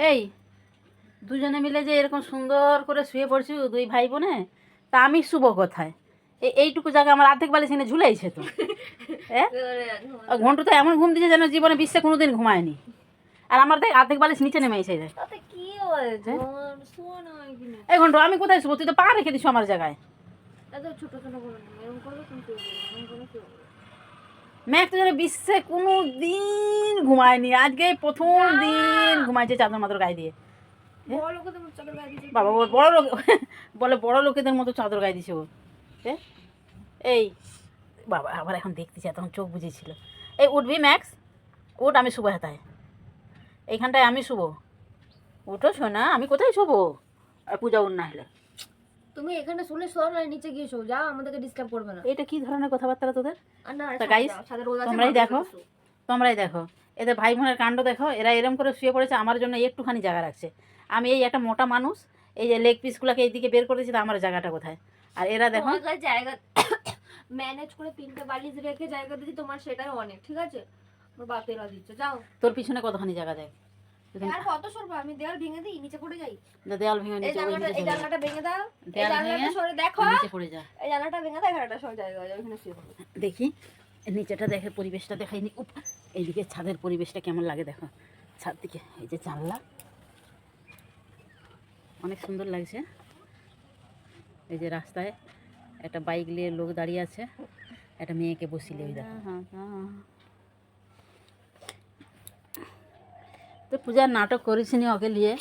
এই দুজনে মিলে যে এরকম সুন্দর করে শুয়ে পড়ছি দুই ভাই বোনে, তা আমি শুভ কোথায়? এইটুকু জায়গা আমার অর্ধেক বালিশ এনে ঝুলাইছে তো। হ্যাঁ, ঘন্টু তো এমন ঘুম দিয়েছে যেন জীবনে বিশ্বে কোনোদিন ঘুমায়নি। আর আমার দেখ অর্ধেক বালিশ নিচে নেমে এসে যায়। কি হয়েছে? এই ঘন্টু আমি কোথায় শুবো? তুই তো পা রেখে দিস আমার জায়গায়। ছোট ছোট করে এরকম করবে কিন্তু মেঘ তো যেন বিশ্বে কোনো দিন ঘুমায়নি, আজকে প্রথম দিন ঘুমাইছে চাদর মাদর গায়ে দিয়ে। বাবা বড় লোক বলে বড় লোকেদের মতো চাদর গায়ে দিছে ও। এই বাবা আবার এখন দেখতেছি, তখন চোখ বুঝেছিল। এই উঠবি ম্যাক্স, উঠ, আমি শুবো হেতায় এইখানটায়, আমি শুবো। উঠো শোনা, আমি কোথায় শুবো? আর পূজা উঠ না হলে তুমি এখানে শুলে শোও না, নিচে গিয়ে শোও, যাও, আমাদেরকে ডিস্টার্ব করবে না। এটা কি ধরনের কথাবার্তা তোদের? তা গাইস তোমরাই দেখো এদের ভাই বোনের কাণ্ড দেখো। এরা এরম করে শুয়ে পড়েছে, আমার জন্য একটুখানি জায়গা রাখছে। আমি এই একটা মোটা মানুষ, এই যে লেগ পিসগুলোকে এইদিকে বের করে দিয়েছি, তা আমার জায়গাটা কোথায়? আর এরা দেখো জায়গা ম্যানেজ করে 3টে বালিশ রেখে জায়গা দিচ্ছি, তোমার সেটাই অনেক, ঠিক আছে? আমার বাপেরা দিচ্ছে, যাও। তোর পিছনে কতখানি জায়গা দেখ। আর কত সরবো? আমি দেয়াল ভেঙে দিই, নিচে পড়ে যাই। দেয়াল ভেঙে এই জানলাটা ভেঙে দাও, এই দেয়াল জানলাটা ভেঙে সরে দেখো, নিচে পড়ে যা। এই জানলাটা ভেঙে দাও, এখানটা সরে জায়গা হয়ে যাবে, এখানে শুয়ে পড়ো। দেখি নিচেটা দেখে, পরিবেশটা দেখাইনি। এইদিকে ছাদের পরিবেশটা কেমন লাগে দেখো। ছাদ দিকে এই যে জানলা, অনেক সুন্দর লাগছে। এই যে রাস্তায় একটা বাইক নিয়ে লোক দাঁড়িয়ে আছে, একটা মেয়েকে বসিলে ওই দেখো। তো পূজার নাটক করেছিনি ওকে নিয়ে,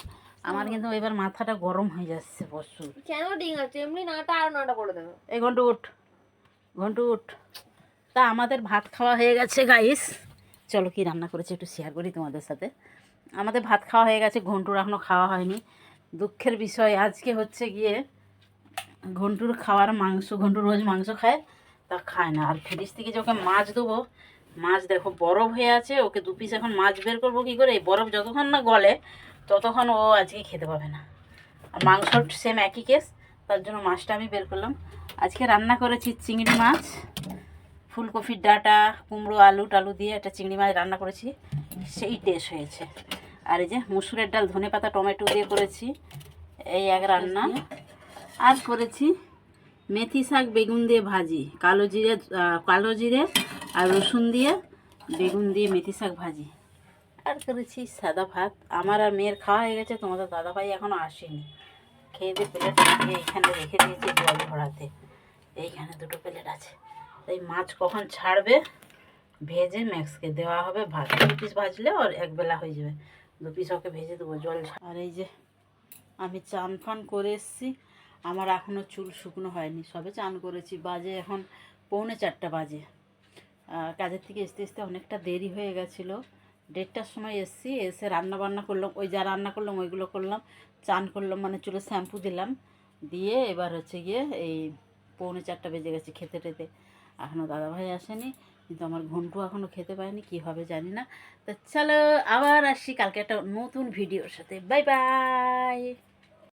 আমার কিন্তু এবার মাথাটা গরম হয়ে যাচ্ছে প্রচুর। কেন ঠিক আছে, এমনি নাটা আর নাটা করে দেবো। এই ঘন্টু উঠ, ঘন্টু উঠ। তা আমাদের ভাত খাওয়া হয়ে গেছে গাইস। চলো কি রান্না করেছি একটু শেয়ার করি তোমাদের সাথে। আমাদের ভাত খাওয়া হয়ে গেছে, ঘন্টুর এখনও খাওয়া হয়নি। দুঃখের বিষয় আজকে হচ্ছে গিয়ে ঘন্টুর খাওয়ার মাংস, ঘন্টু রোজ মাংস খায়, তা খায় না। আর ফ্রিজ থেকে যে ওকে মাছ দেবো, মাছ দেখো বরফ হয়ে আছে, ওকে 2 পিস এখন মাছ বের করবো কী করে? এই বরফ যতক্ষণ না গলে ততক্ষণ ও আজকে খেতে পাবে না। আর মাংস সেম একই কেস, তার জন্য মাছটা আমি বের করলাম। আজকে রান্না করেছি চিংড়ি মাছ, ফুলকপির ডাঁটা, কুমড়ো, আলু টালু দিয়ে একটা চিংড়ি মাছ রান্না করেছি, সেই টেস্ট হয়েছে। আর এই যে মুসুরের ডাল, ধনেপাতা, টমেটো দিয়ে করেছি, এই এক রান্না। আর করেছি মেথি শাক বেগুন দিয়ে ভাজি, কালো জিরে আর রসুন দিয়ে বেগুন দিয়ে মেথি শাক ভাজি। আর করেছি সাদা ভাত। আমার আর মেয়ের খাওয়া হয়ে গেছে, তোমাদের দাদাভাই এখনও আসেনি। খেয়ে দিয়ে প্লেট এইখানে রেখে দিয়েছি জল ভরাতে, এইখানে 2টো প্লেট আছে। এই মাছ কখন ছাড়বে ভেজে ম্যাক্সকে দেওয়া হবে ভাত। 2 পিস ভাজলে ওর একবেলা হয়ে যাবে, 2 পিস ওকে ভেজে দেবো জল। আর এই যে আমি চান ফান করে এসেছি, আমার এখনও চুল শুকনো হয়নি, সবে চান করেছি। বাজে এখন 3:45 বাজে। কাজের থেকে আসতে আসতে অনেকটা দেরি হয়ে গেছিলো, 1:30টার সময় এসেছি। এসে রান্না বান্না করলাম, ওই যা রান্না করলাম ওইগুলো করলাম, চান করলাম, মানে চুলে শ্যাম্পু দিলাম, দিয়ে এবার হচ্ছে গিয়ে এই 3:45 বেজে গেছে খেতে টেতে। এখনও দাদাভাই আসেনি, কিন্তু আমার ঘন্টু এখনও খেতে পায়নি, কী হবে জানি না। তো চলো আবার আসি কালকে একটা নতুন ভিডিওর সাথে। Bye bye.